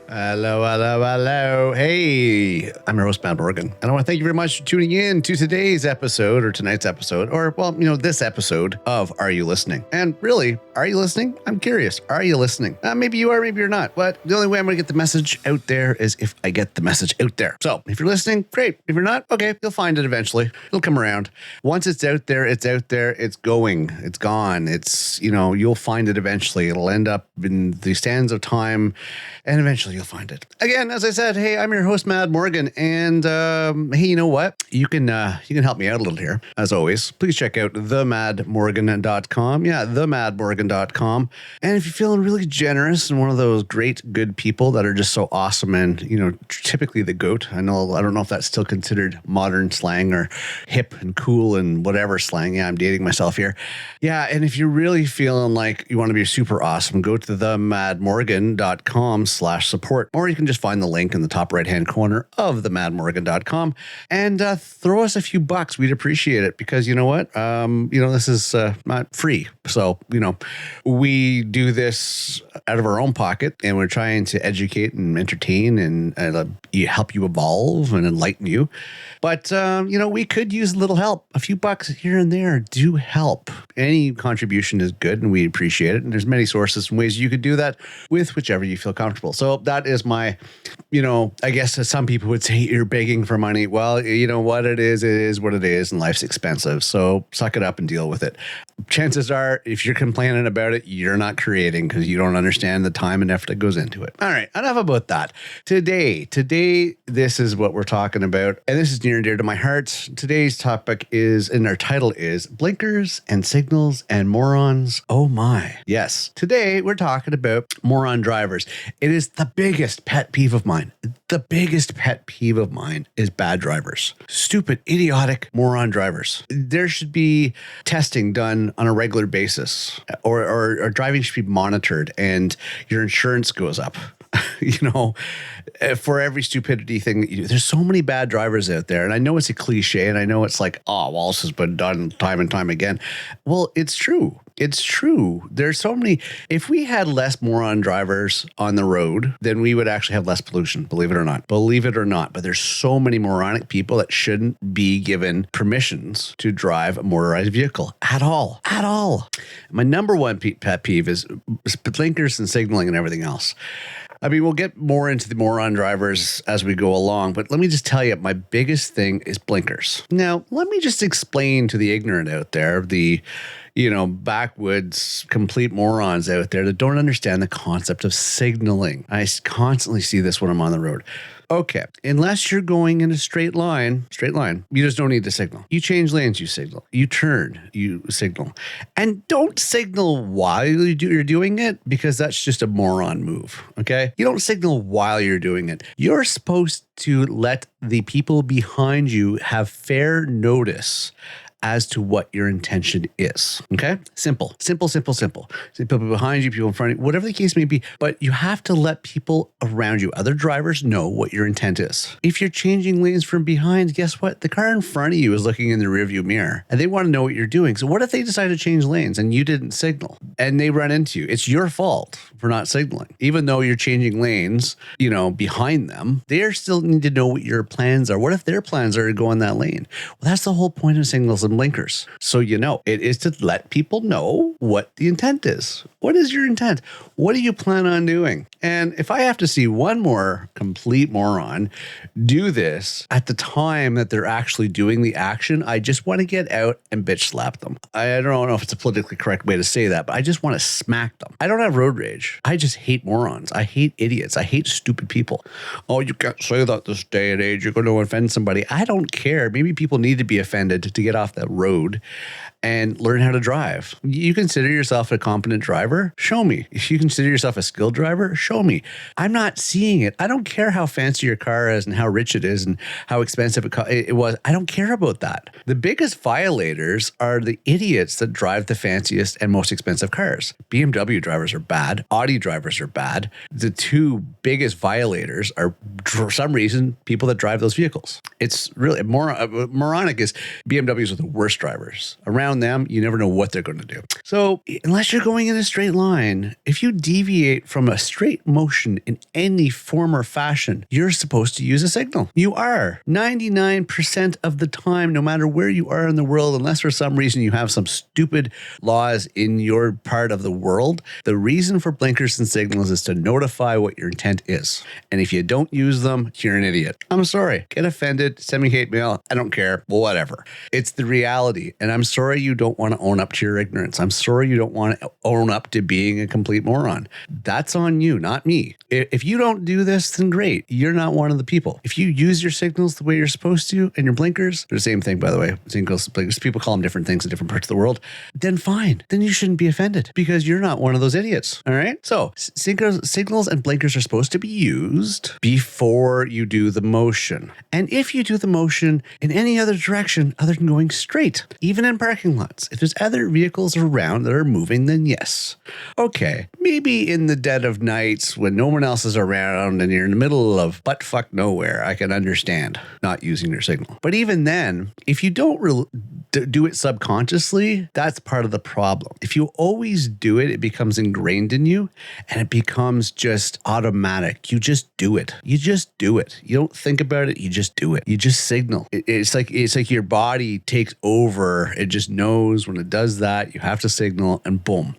Hello, hello, hello. Hey, I'm your host, Matt Morgan, and I want to thank you very much for tuning in to today's episode or tonight's episode, or, well, this episode of Are You Listening? And really, are you listening? I'm curious. Are you listening? Maybe you are, maybe you're not. But the only way I'm going to get the message out there is if I get the message out there. So if you're listening, great. If you're not, okay, you'll find it eventually. It'll come around. Once it's out there, it's out there. It's going. It's gone. It's, you'll find it eventually. It'll end up in the sands of time, and eventually you'll find it. Again, as I said, hey, I'm your host, Mad Morgan, and hey, you know what? You can help me out a little here, as always. Please check out themadmorgan.com. Yeah, themadmorgan.com. And if you're feeling really generous and one of those great, good people that are just so awesome and, typically the GOAT. I don't know if that's still considered modern slang or hip and cool and whatever slang. Yeah, I'm dating myself here. Yeah, and if you're really feeling like you want to be super awesome, go to themadmorgan.com/support, or you can just find the link in the top right-hand corner of themadmorgan.com and throw us a few bucks. We'd appreciate it because you know what? This is not free. So, we do this out of our own pocket and we're trying to educate and entertain and help you evolve and enlighten you. But, we could use a little help. A few bucks here and there do help. Any contribution is good and we appreciate it. And there's many sources and ways you could do that with whichever you feel comfortable. So that is my, I guess some people would say you're begging for money. Well, you know what it is what it is, and life's expensive. So suck it up and deal with it. Chances are, if you're complaining about it, you're not creating because you don't understand the time and effort that goes into it. All right, enough about that. Today, this is what we're talking about, and this is near and dear to my heart. Today's topic is, and our title is, blinkers and signals and morons. Oh my. Yes. Today, we're talking about moron drivers. It is the biggest pet peeve of mine. The biggest pet peeve of mine is bad drivers. Stupid, idiotic moron drivers. There should be testing done on a regular basis, or driving should be monitored and your insurance goes up. For every stupidity thing that you do. There's so many bad drivers out there. And I know it's a cliche and I know it's like, oh, well, this has been done time and time again. Well, it's true. It's true. There's so many. If we had less moron drivers on the road, then we would actually have less pollution, believe it or not. Believe it or not. But there's so many moronic people that shouldn't be given permissions to drive a motorized vehicle at all. At all. My number one pet peeve is blinkers and signaling and everything else. I mean, we'll get more into the moron drivers as we go along, but let me just tell you, my biggest thing is blinkers. Now, let me just explain to the ignorant out there, the backwoods, complete morons out there that don't understand the concept of signaling. I constantly see this when I'm on the road. Okay, unless you're going in a straight line, you just don't need to signal. You change lanes, you signal. You turn, you signal. And don't signal while you're doing it, because that's just a moron move, okay? You don't signal while you're doing it. You're supposed to let the people behind you have fair notice as to what your intention is. Okay? Simple. People behind you, people in front of you, whatever the case may be. But you have to let people around you, other drivers, know what your intent is. If you're changing lanes from behind, guess what? The car in front of you is looking in the rearview mirror and they want to know what you're doing. So what if they decide to change lanes and you didn't signal and they run into you? It's your fault for not signaling. Even though you're changing lanes, behind them, they still need to know what your plans are. What if their plans are to go in that lane? Well, that's the whole point of signals and blinkers. So it is to let people know what the intent is. What is your intent? What do you plan on doing? And if I have to see one more complete moron do this at the time that they're actually doing the action, I just want to get out and bitch slap them. I don't know if it's a politically correct way to say that, but I just want to smack them. I don't have road rage. I just hate morons. I hate idiots. I hate stupid people. Oh, you can't say that this day and age. You're going to offend somebody. I don't care. Maybe people need to be offended to get off that road and learn how to drive. You consider yourself a competent driver? Show me. If you consider yourself a skilled driver, show me. I'm not seeing it. I don't care how fancy your car is and how rich it is and how expensive it was. I don't care about that. The biggest violators are the idiots that drive the fanciest and most expensive cars. BMW drivers are bad. Audi drivers are bad. The two biggest violators are, for some reason, people that drive those vehicles. It's really moronic. Is BMWs are the worst drivers around knowing them, you never know what they're going to do. So unless you're going in a straight line, if you deviate from a straight motion in any form or fashion, you're supposed to use a signal. You are 99% of the time, no matter where you are in the world, unless for some reason you have some stupid laws in your part of the world. The reason for blinkers and signals is to notify what your intent is. And if you don't use them, you're an idiot. I'm sorry. Get offended, send me hate mail. I don't care. Well, whatever. It's the reality. And I'm sorry you don't want to own up to your ignorance. I'm sorry you don't want to own up to being a complete moron. That's on you, not me. If you don't do this, then great. You're not one of the people. If you use your signals the way you're supposed to and your blinkers, they're the same thing, by the way. Signals, blinkers, people call them different things in different parts of the world. Then fine. Then you shouldn't be offended because you're not one of those idiots. All right. So signals and blinkers are supposed to be used before you do the motion. And if you do the motion in any other direction other than going straight, even in parking lots, if there's other vehicles around that are moving, then yes. Okay. Maybe in the dead of nights when no one else is around and you're in the middle of butt-fuck nowhere, I can understand not using your signal. But even then, if you don't do it subconsciously, that's part of the problem. If you always do it, it becomes ingrained in you and it becomes just automatic. You just do it. You just do it. You don't think about it. You just do it. You just signal. It's like your body takes over. It just knows when it does that, you have to signal and boom.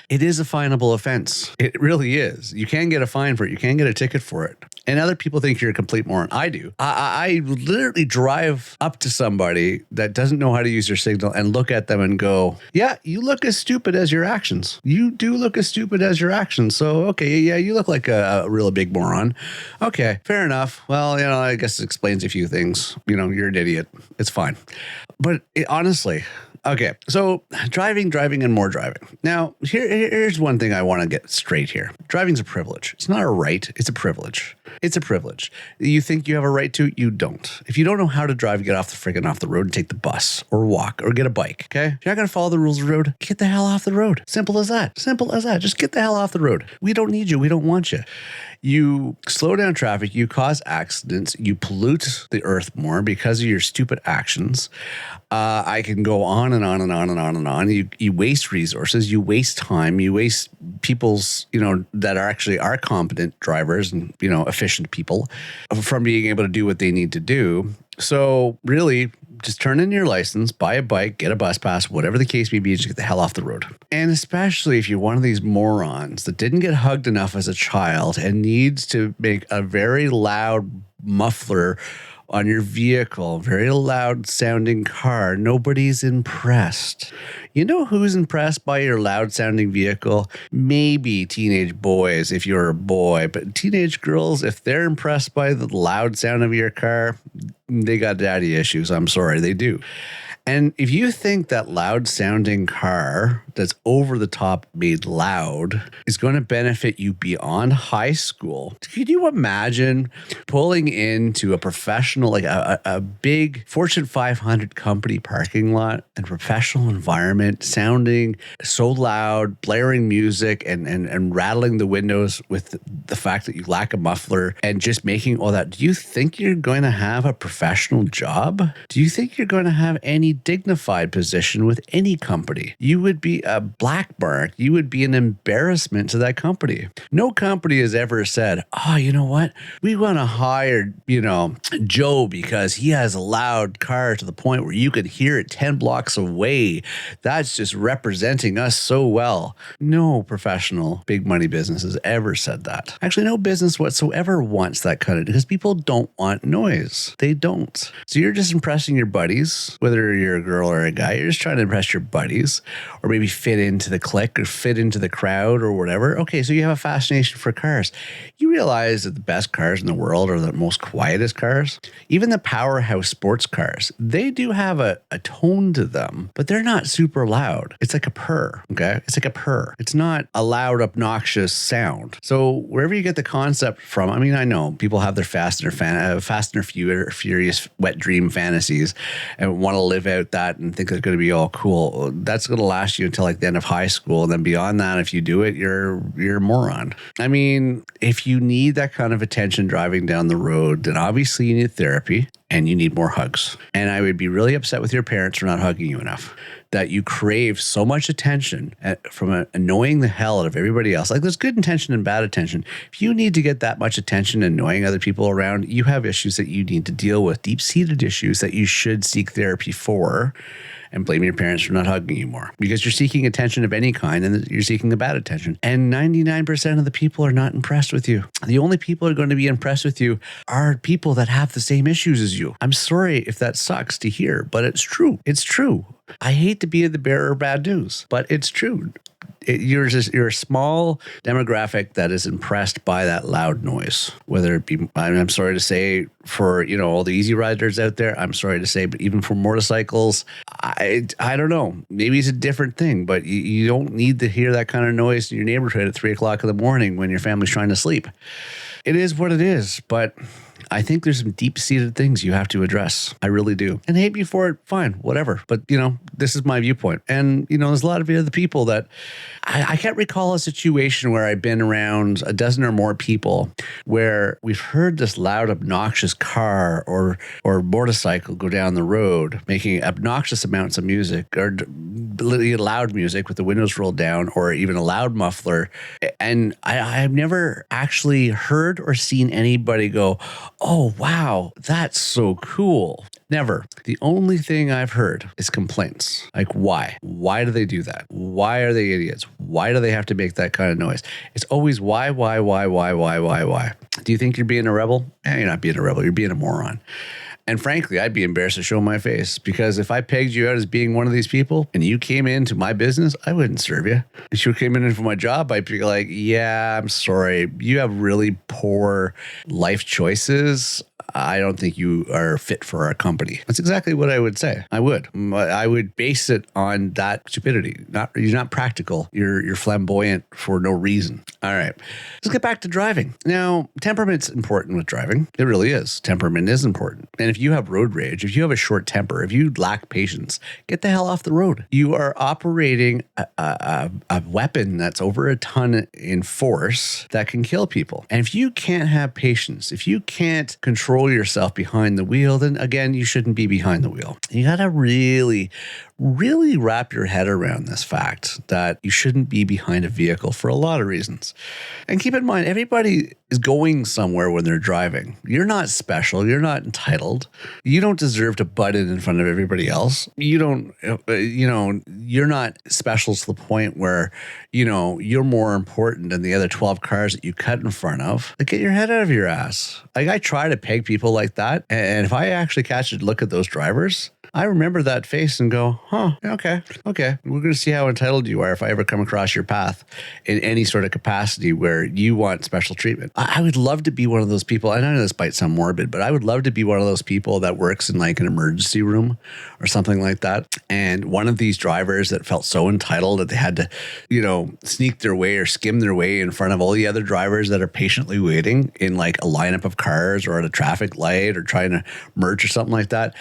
It is a finable offense. It really is. You can get a fine for it. You can get a ticket for it. And other people think you're a complete moron. I do. I literally drive up to somebody that doesn't know how to use your signal and look at them and go, yeah, you look as stupid as your actions. You do look as stupid as your actions. So, okay, yeah, you look like a real big moron. Okay, fair enough. Well, I guess it explains a few things. You're an idiot. It's fine. But honestly, okay, so driving, and more driving. Now, here's one thing I want to get straight here. Driving's a privilege. It's not a right. It's a privilege. It's a privilege. You think you have a right to? You don't. If you don't know how to drive, get off the road and take the bus or walk or get a bike, okay? If you're not going to follow the rules of the road, get the hell off the road. Simple as that. Simple as that. Just get the hell off the road. We don't need you. We don't want you. You slow down traffic, you cause accidents, you pollute the earth more because of your stupid actions. I can go on and on and on and on and on. You waste resources, you waste time, you waste people's, that are competent drivers and, efficient people from being able to do what they need to do. So really, just turn in your license, buy a bike, get a bus pass, whatever the case may be, just get the hell off the road. And especially if you're one of these morons that didn't get hugged enough as a child and needs to make a very loud muffler on your vehicle, very loud sounding car, nobody's impressed. You know who's impressed by your loud sounding vehicle? Maybe teenage boys if you're a boy, but teenage girls, if they're impressed by the loud sound of your car, they got daddy issues. I'm sorry, they do. And if you think that loud sounding car that's over the top made loud is going to benefit you beyond high school, could you imagine pulling into a professional, like a big Fortune 500 company parking lot and professional environment sounding so loud, blaring music and rattling the windows with the fact that you lack a muffler and just making all that? Do you think you're going to have a professional job? Do you think you're going to have any dignified position with any company? You would be a black mark. You would be an embarrassment to that company. No company has ever said, oh, you know what? We want to hire, Joe because he has a loud car to the point where you could hear it 10 blocks away. That's just representing us so well. No professional big money business has ever said that. Actually, no business whatsoever wants that kind of, because people don't want noise. They don't. So you're just impressing your buddies, whether you're a girl or a guy. You're just trying to impress your buddies or maybe fit into the clique or fit into the crowd or whatever. Okay, so you have a fascination for cars. You realize that the best cars in the world are the most quietest cars. Even the powerhouse sports cars, they do have a tone to them, but they're not super loud. It's like a purr, okay? It's like a purr. It's not a loud, obnoxious sound. So wherever you get the concept from, I mean, I know people have their Fast and Furious wet dream fantasies and want to live out that and think it's going to be all cool. That's going to last you until like the end of high school. And then beyond that, if you do it, you're a moron. I mean, if you need that kind of attention driving down the road, then obviously you need therapy and you need more hugs. And I would be really upset with your parents for not hugging you enough. that you crave so much attention from annoying the hell out of everybody else. Like, there's good intention and bad attention. If you need to get that much attention and annoying other people around, you have issues that you need to deal with, deep-seated issues that you should seek therapy for, and blame your parents for not hugging you more, because you're seeking attention of any kind and you're seeking the bad attention. And 99% of the people are not impressed with you. The only people who are going to be impressed with you are people that have the same issues as you. I'm sorry if that sucks to hear, but it's true. It's true. I hate to be the bearer of bad news, but it's true. You're a small demographic that is impressed by that loud noise, whether it be, I'm sorry to say, for, all the easy riders out there, I'm sorry to say, but even for motorcycles, I don't know, maybe it's a different thing, but you don't need to hear that kind of noise in your neighborhood at 3:00 in the morning when your family's trying to sleep. It is what it is, but I think there's some deep-seated things you have to address. I really do. And hate me for it, fine, whatever. But, this is my viewpoint. And, there's a lot of other people that I can't recall a situation where I've been around a dozen or more people where we've heard this loud, obnoxious car or motorcycle go down the road, making obnoxious amounts of music or loud music with the windows rolled down, or even a loud muffler. And I've never actually heard or seen anybody go, "Oh, wow, that's so cool." Never. The only thing I've heard is complaints. Like, why? Why do they do that? Why are they idiots? Why do they have to make that kind of noise? It's always why? Do you think you're being a rebel? You're not being a rebel. You're being a moron. And frankly, I'd be embarrassed to show my face, because if I pegged you out as being one of these people and you came into my business, I wouldn't serve you. If you came in for my job, I'd be like, yeah, I'm sorry. You have really poor life choices. I don't think you are fit for our company. That's exactly what I would say. I would base it on that stupidity. You're not practical. You're flamboyant for no reason. All right, let's get back to driving. Now, temperament's important with driving. It really is. Temperament is important. And if you have road rage, if you have a short temper, if you lack patience, get the hell off the road. You are operating a weapon that's over a ton in force that can kill people. And if you can't have patience, if you can't control yourself behind the wheel, then again, you shouldn't be behind the wheel. You got to really wrap your head around this fact that you shouldn't be behind a vehicle for a lot of reasons. And keep in mind, everybody is going somewhere when they're driving. You're not special. You're not entitled. You don't deserve to butt in front of everybody else. You don't, you're not special to the point where, you're more important than the other 12 cars that you cut in front of. Like, get your head out of your ass. Like, I try to peg people like that. And if I actually catch a look at those drivers, I remember that face and go, okay. We're going to see how entitled you are if I ever come across your path in any sort of capacity where you want special treatment. I would love to be one of those people. And I know this might sound morbid, but I would love to be one of those people that works in like an emergency room or something like that. And one of these drivers that felt so entitled that they had to, sneak their way or skim their way in front of all the other drivers that are patiently waiting in like a lineup of cars or at a traffic light or trying to merge or something like that.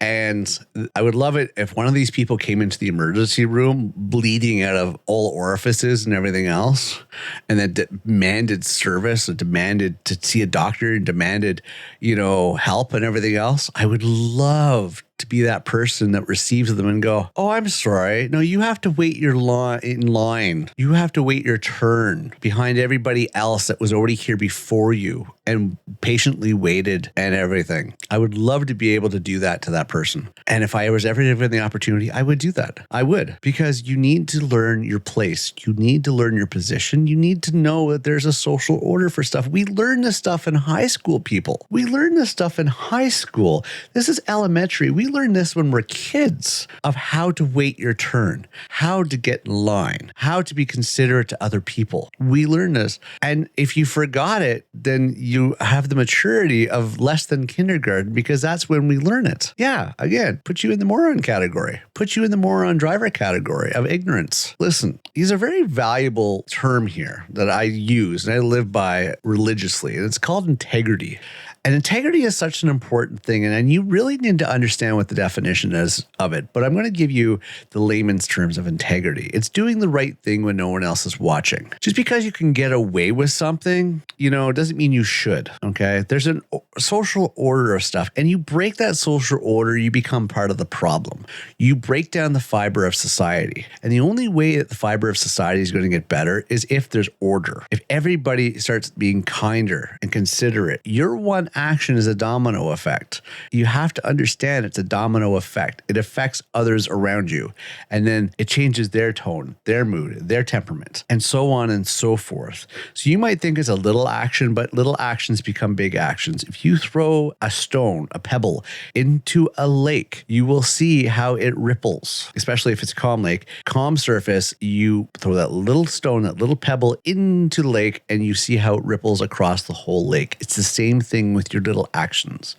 And I would love it if one of these people came into the emergency room bleeding out of all orifices and everything else, and then demanded service, or demanded to see a doctor, and demanded, help and everything else. I would love to be that person that receives them and go, "Oh, I'm sorry. No, you have to wait your in line. You have to wait your turn behind everybody else that was already here before you and patiently waited and everything." I would love to be able to do that to that person. And if I was ever given the opportunity, I would do that. I would, because you need to learn your place. You need to learn your position. You need to know that there's a social order for stuff. We learn this stuff in high school, people. We learn this stuff in high school. This is elementary. We learn this when we're kids, of how to wait your turn, how to get in line, how to be considerate to other people. We learn this. And if you forgot it, then you have the maturity of less than kindergarten, because that's when we learn it. Yeah, again, put you in the moron category, put you in the moron driver category of ignorance. Listen, these are very valuable term here that I use and I live by religiously, and it's called integrity. And integrity is such an important thing. And you really need to understand what the definition is of it. But I'm going to give you the layman's terms of integrity. It's doing the right thing when no one else is watching. Just because you can get away with something, doesn't mean you should. Okay. There's a social order of stuff, and you break that social order, you become part of the problem. You break down the fiber of society. And the only way that the fiber of society is going to get better is if there's order. If everybody starts being kinder and considerate, your one action is a domino effect. You have to understand it's a domino effect. It affects others around you. And then it changes their tone, their mood, their temperament, and so on and so forth. So you might think it's a little action, but little actions become big actions. If you throw a stone, a pebble, into a lake, you will see how it ripples, especially if it's a calm lake. Calm surface, you throw that little stone, that little pebble into the lake, and you see how it ripples across the whole lake. It's the same thing with your little actions.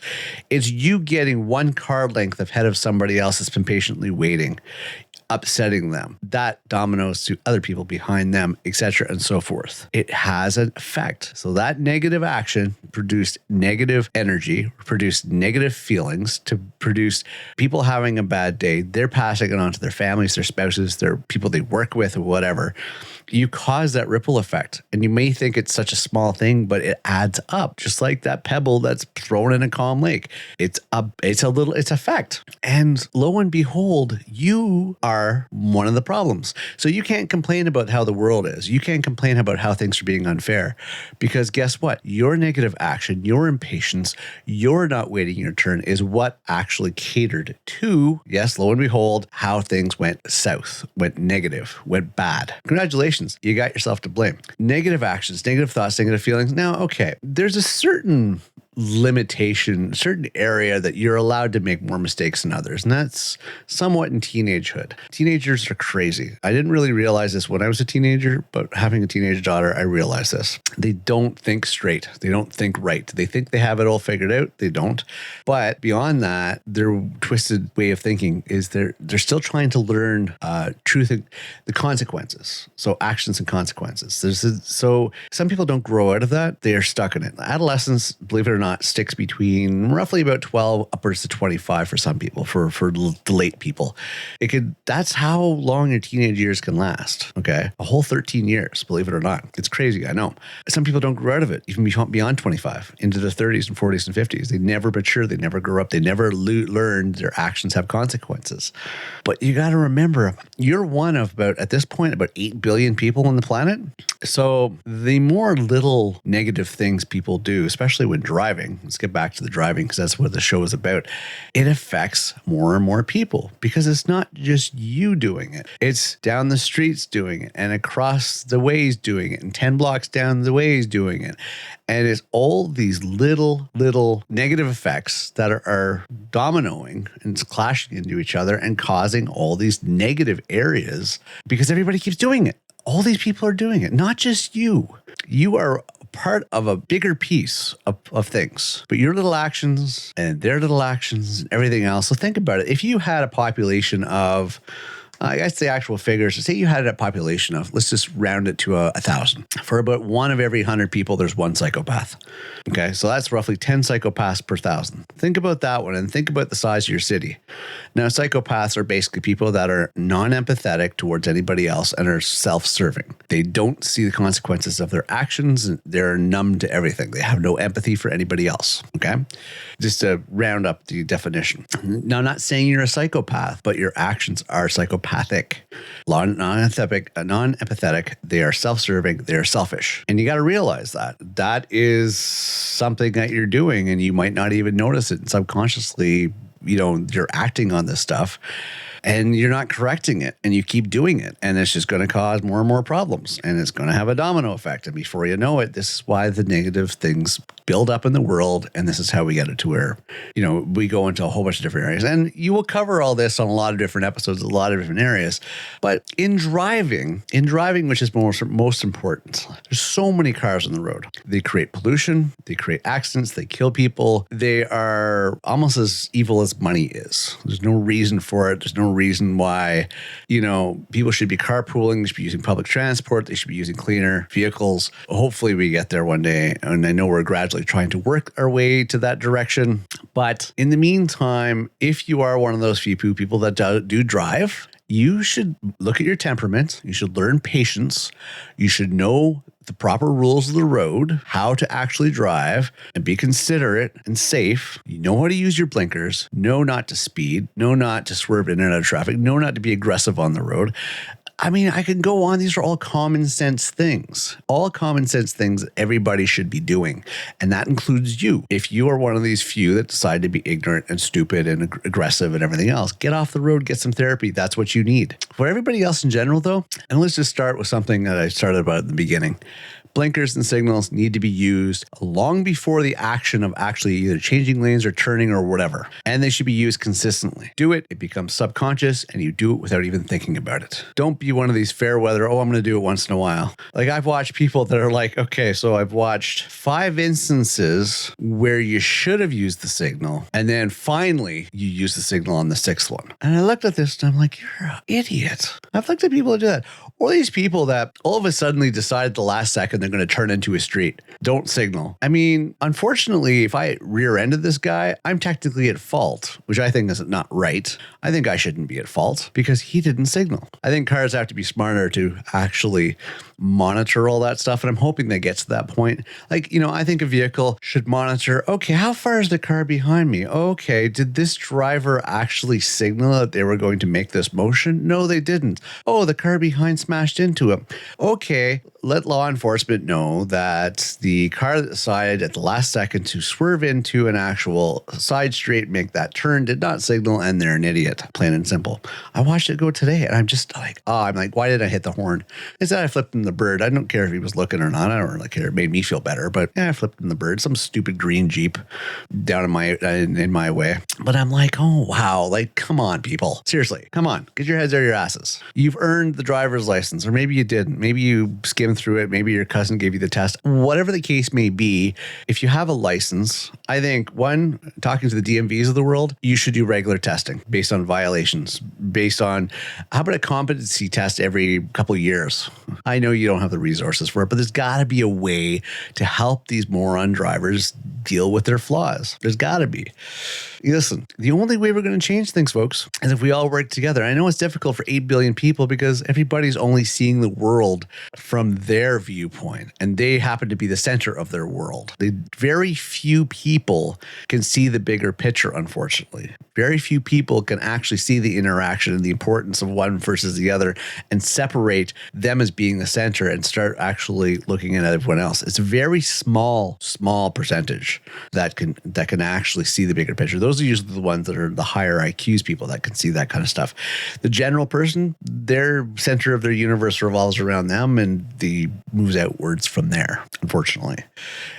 It's you getting one car length ahead of somebody else that's been patiently waiting, upsetting them. That dominoes to other people behind them, etc., and so forth. It has an effect. So that negative action produced negative energy, produced negative feelings, to produce people having a bad day. They're passing it on to their families, their spouses, their people they work with, or whatever. You cause that ripple effect. And you may think it's such a small thing, but it adds up, just like that pebble that's thrown in a calm lake. It's effect. And lo and behold, you are one of the problems. So you can't complain about how the world is. You can't complain about how things are being unfair, because guess what? Your negative action, your impatience, your not waiting your turn is what actually catered to, yes, lo and behold, how things went south, went negative, went bad. Congratulations, you got yourself to blame. Negative actions, negative thoughts, negative feelings. Now, okay, there's a certain limitation, certain area that you're allowed to make more mistakes than others. And that's somewhat in teenagehood. Teenagers are crazy. I didn't really realize this when I was a teenager, but having a teenage daughter, I realized this. They don't think straight. They don't think right. They think they have it all figured out. They don't. But beyond that, their twisted way of thinking is they're still trying to learn truth and the consequences. So actions and consequences. So some people don't grow out of that. They are stuck in it. Adolescence, believe it or not, sticks between roughly about 12 upwards to 25 for some people, for the late people. That's how long your teenage years can last. Okay. A whole 13 years, believe it or not. It's crazy. I know. Some people don't grow out of it, even beyond 25, into the 30s and 40s and 50s. They never mature. They never grow up. They never learned their actions have consequences. But you got to remember, you're one of at this point, about 8 billion people on the planet. So the more little negative things people do, especially when driving, let's get back to the driving because that's what the show is about. It affects more and more people because it's not just you doing it. It's down the streets doing it, and across the ways doing it, and 10 blocks down the ways doing it. And it's all these little negative effects that are dominoing and clashing into each other and causing all these negative areas because everybody keeps doing it. All these people are doing it, not just you. You are part of a bigger piece of things, but your little actions and their little actions and everything else. So think about it. If you had a population of, I guess the actual figures, say you had a population of, let's just round it to 1,000. For about 1 of every 100 people, there's 1 psychopath. Okay, so that's roughly 10 psychopaths per 1,000. Think about that one and think about the size of your city. Now, psychopaths are basically people that are non-empathetic towards anybody else and are self-serving. They don't see the consequences of their actions, and they're numb to everything. They have no empathy for anybody else, okay? Just to round up the definition. Now, I'm not saying you're a psychopath, but your actions are psychopathic. Non-empathetic, they are self-serving, they are selfish. And you got to realize that is something that you're doing, and you might not even notice it. And subconsciously, you're acting on this stuff and you're not correcting it, and you keep doing it, and it's just going to cause more and more problems, and it's going to have a domino effect. And before you know it, this is why the negative things build up in the world, and this is how we get it to where, we go into a whole bunch of different areas. And you will cover all this on a lot of different episodes, a lot of different areas. But in driving, which is most important, there's so many cars on the road. They create pollution, they create accidents, they kill people. They are almost as evil as money is. There's no reason for it. There's no reason why, people should be carpooling. They should be using public transport. They should be using cleaner vehicles. Hopefully we get there one day. And I know we're gradually gradually trying to work our way to that direction. But in the meantime, if you are one of those few people that do drive, you should look at your temperament. You should learn patience. You should know the proper rules of the road, how to actually drive and be considerate and safe. You know how to use your blinkers, know not to speed, know not to swerve in and out of traffic, know not to be aggressive on the road. I mean, I can go on. These are all common sense things, that everybody should be doing. And that includes you. If you are one of these few that decide to be ignorant and stupid and aggressive and everything else, get off the road, get some therapy. That's what you need. For everybody else in general, though, and let's just start with something that I started about at the beginning. Blinkers and signals need to be used long before the action of actually either changing lanes or turning or whatever. And they should be used consistently. Do it, it becomes subconscious, and you do it without even thinking about it. Don't be one of these fair weather, I'm going to do it once in a while. Like I've watched people that are like, okay, so I've watched 5 instances where you should have used the signal, and then finally you use the signal on the 6th one. And I looked at this and I'm like, you're an idiot. I've looked at people that do that. Or these people that all of a sudden decide at the last second they're going to turn into a street. Don't signal. I mean, unfortunately, if I rear-ended this guy, I'm technically at fault, which I think is not right. I think I shouldn't be at fault because he didn't signal. I think cars have to be smarter to actually monitor all that stuff. And I'm hoping they get to that point. Like, I think a vehicle should monitor, okay, how far is the car behind me? Okay, did this driver actually signal that they were going to make this motion? No, they didn't. Oh, the car behind smashed into him. Okay, let law enforcement know that the car that decided at the last second to swerve into an actual side street, make that turn, did not signal, and they're an idiot, plain and simple. I watched it go today, and I'm just like, why did I hit the horn? Instead, I flipped him the bird. I don't care if he was looking or not. I don't really care. It made me feel better, but yeah, I flipped him the bird. Some stupid green Jeep down in my way. But I'm like, oh, wow. Like, come on, people. Seriously, come on. Get your heads out of your asses. You've earned the driver's license, or maybe you didn't. Maybe you skimmed through it. Maybe your cousin gave you the test. Whatever the case may be, if you have a license, I think, one, talking to the DMVs of the world, you should do regular testing based on violations, based on, how about a competency test every couple of years? I know you don't have the resources for it, but there's got to be a way to help these moron drivers deal with their flaws. There's got to be. Listen, the only way we're going to change things, folks, is if we all work together. I know it's difficult for 8 billion people because everybody's only seeing the world from their viewpoint, and they happen to be the center of their world. Very few people can see the bigger picture, unfortunately. Very few people can actually see the interaction and the importance of one versus the other and separate them as being the center and start actually looking at everyone else. It's a very small percentage that can actually see the bigger picture. Those are usually the ones that are the higher IQs people that can see that kind of stuff. The general person, their center of their universe revolves around them and the moves outwards from there, unfortunately.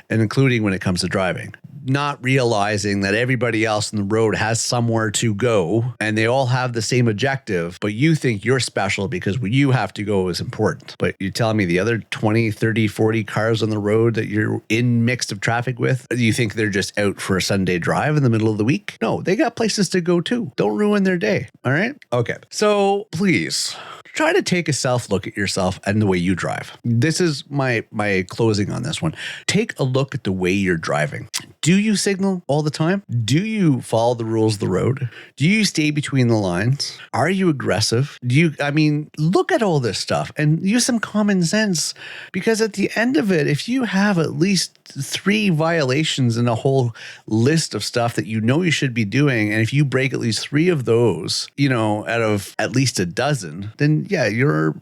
And including when it comes to driving. Not realizing that everybody else on the road has somewhere to go and they all have the same objective, but you think you're special because what you have to go is important. But you're telling me the other 20, 30, 40 cars on the road that you're in mixed of traffic with, you think they're just out for a Sunday drive in the middle of the week? No, they got places to go too. Don't ruin their day. All right? Okay. So please try to take a self-look at yourself and the way you drive. This is my closing on this one. Take a look at the way you're driving. Do you signal all the time? Do you follow the rules of the road? Do you stay between the lines? Are you aggressive? Look at all this stuff and use some common sense, because at the end of it, if you have at least 3 violations in a whole list of stuff that you should be doing, and if you break at least 3 of those, out of at least a dozen, then yeah, you're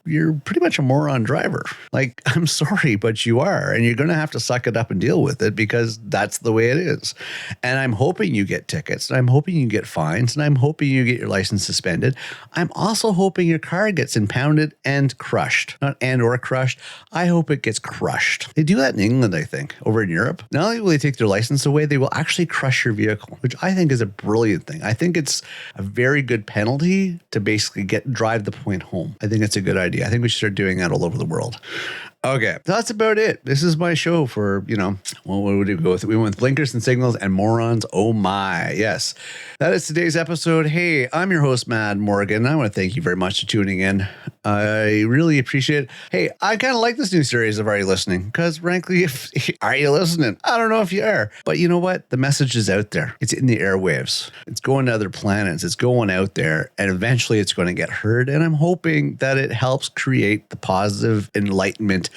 pretty much a moron driver. Like, I'm sorry, but you are, and you're going to have to suck it up and deal with it because that's the way it is. And I'm hoping you get tickets, and I'm hoping you get fines, and I'm hoping you get your license suspended. I'm also hoping your car gets impounded and crushed. Not and or crushed. I hope it gets crushed. They do that in England, I think, over in Europe. Not only will they take their license away, they will actually crush your vehicle, which I think is a brilliant thing. I think it's a very good penalty to basically drive the point home. I think it's a good idea. I think we should start doing that all over the world. Okay, that's about it. This is my show for, what would we go with? We went with blinkers and signals and morons. Oh my, yes. That is today's episode. Hey, I'm your host, Mad Morgan. I want to thank you very much for tuning in. I really appreciate it. Hey, I kind of like this new series of Are You Listening? Because frankly, are you listening? I don't know if you are. But you know what? The message is out there. It's in the airwaves. It's going to other planets. It's going out there. And eventually it's going to get heard. And I'm hoping that it helps create the positive enlightenment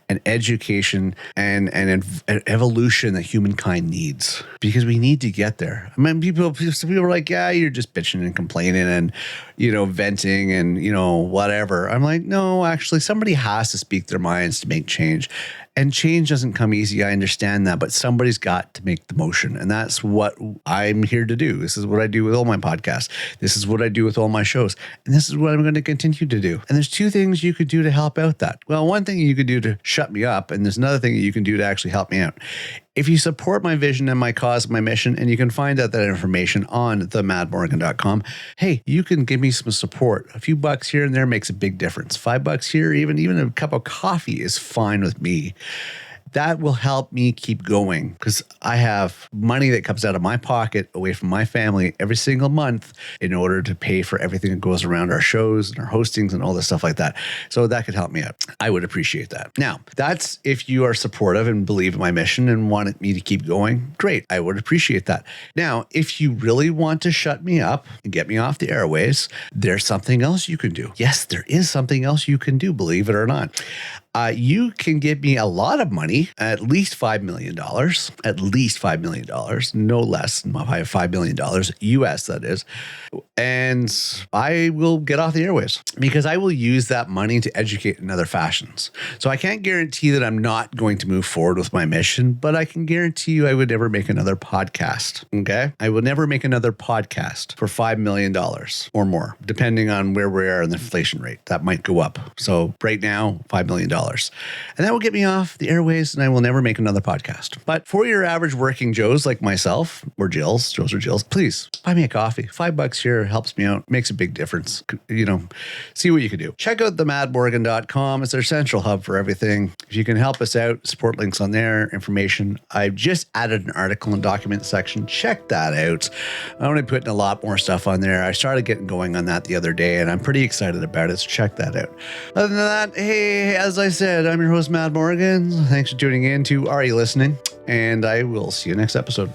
and education and evolution that humankind needs, because we need to get there. I mean, people are like, yeah, you're just bitching and complaining and, venting and, whatever. I'm like, no, actually, somebody has to speak their minds to make change. And change doesn't come easy. I understand that, but somebody's got to make the motion. And that's what I'm here to do. This is what I do with all my podcasts. This is what I do with all my shows. And this is what I'm going to continue to do. And there's two things you could do to help out that. Well, one thing you could do to shut me up, and there's another thing that you can do to actually help me out. If you support my vision and my cause, my mission, and you can find out that information on themadmorgan.com, hey, you can give me some support. A few bucks here and there makes a big difference. $5 here, even a cup of coffee is fine with me. That will help me keep going, because I have money that comes out of my pocket away from my family every single month in order to pay for everything that goes around our shows and our hostings and all this stuff like that. So that could help me out. I would appreciate that. Now, that's if you are supportive and believe in my mission and want me to keep going. Great. I would appreciate that. Now, if you really want to shut me up and get me off the airways, there's something else you can do. Yes, there is something else you can do, believe it or not. You can give me a lot of money, at least $5 million, no less than $5 million US, that is. And I will get off the airwaves, because I will use that money to educate in other fashions. So I can't guarantee that I'm not going to move forward with my mission, but I can guarantee you I would never make another podcast. Okay. I will never make another podcast for $5 million or more, depending on where we are in the inflation rate. That might go up. So right now, $5 million. And that will get me off the airways, and I will never make another podcast. But for your average working Joes like myself, or Joes or Jills, please buy me a coffee. $5 here helps me out, makes a big difference. See what you can do. Check out themadmorgan.com. It's our central hub for everything. If you can help us out, support links on there, information. I've just added an article and document section. Check that out. I'm going to be putting a lot more stuff on there. I started getting going on that the other day, and I'm pretty excited about it. So check that out. Other than that, hey, as I said, I'm your host, Mad Morgan. Thanks for tuning in to Are You Listening? And I will see you next episode.